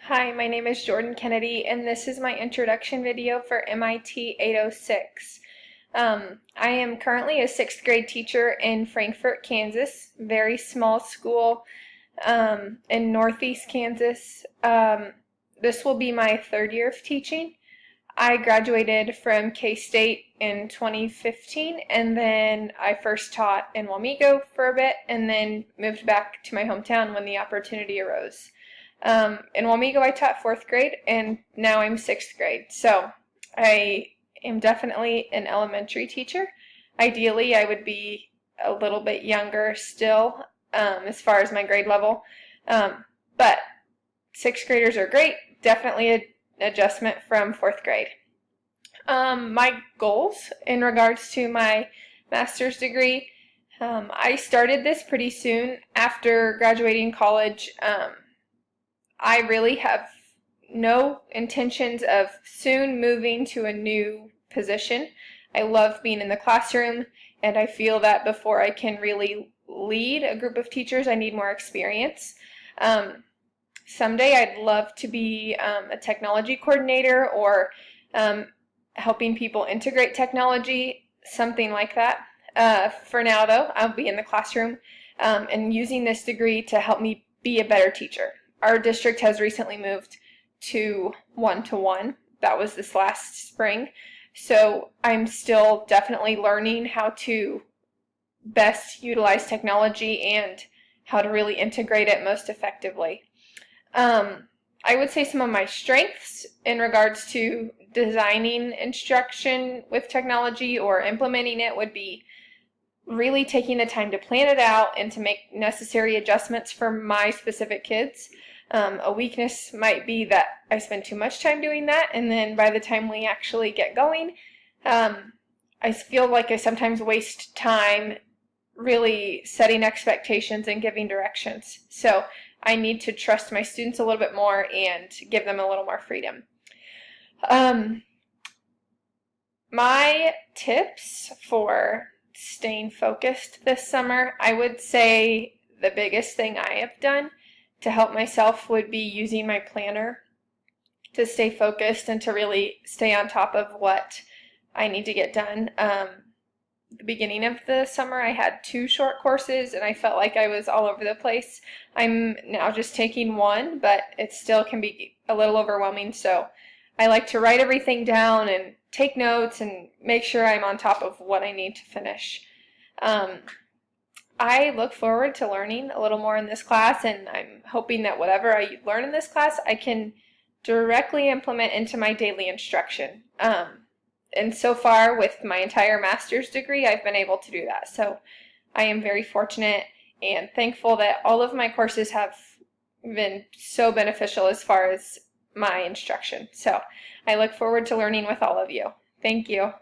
Hi, my name is Jordan Kennedy, and this is my introduction video for MIT 806. I am currently a 6th grade teacher in Frankfort, Kansas, very small school in northeast Kansas. This will be my 3rd year of teaching. I graduated from K-State in 2015, and then I first taught in Wamego for a bit, and then moved back to my hometown when the opportunity arose. In Wamego, I taught 4th grade, and now I'm 6th grade. So I am definitely an elementary teacher. Ideally, I would be a little bit younger still as far as my grade level. But 6th graders are great. Definitely an adjustment from 4th grade. My goals in regards to my master's degree, I started this pretty soon after graduating college. I really have no intentions of soon moving to a new position. I love being in the classroom, and I feel that before I can really lead a group of teachers, I need more experience. Someday I'd love to be a technology coordinator or helping people integrate technology, something like that. For now, though, I'll be in the classroom and using this degree to help me be a better teacher. Our district has recently moved to 1-to-1. That was this last spring. So I'm still definitely learning how to best utilize technology and how to really integrate it most effectively. I would say some of my strengths in regards to designing instruction with technology or implementing it would be really taking the time to plan it out and to make necessary adjustments for my specific kids. A weakness might be that I spend too much time doing that, and then by the time we actually get going, I feel like I sometimes waste time really setting expectations and giving directions. So I need to trust my students a little bit more and give them a little more freedom. My tips for staying focused this summer, I would say the biggest thing I have done to help myself would be using my planner to stay focused and to really stay on top of what I need to get done. The beginning of the summer I had 2 short courses and I felt like I was all over the place. I'm now just taking 1, but it still can be a little overwhelming, so I like to write everything down and take notes and make sure I'm on top of what I need to finish. I look forward to learning a little more in this class, and I'm hoping that whatever I learn in this class I can directly implement into my daily instruction. And so far with my entire master's degree, I've been able to do that. So I am very fortunate and thankful that all of my courses have been so beneficial as far as my instruction. So I look forward to learning with all of you. Thank you.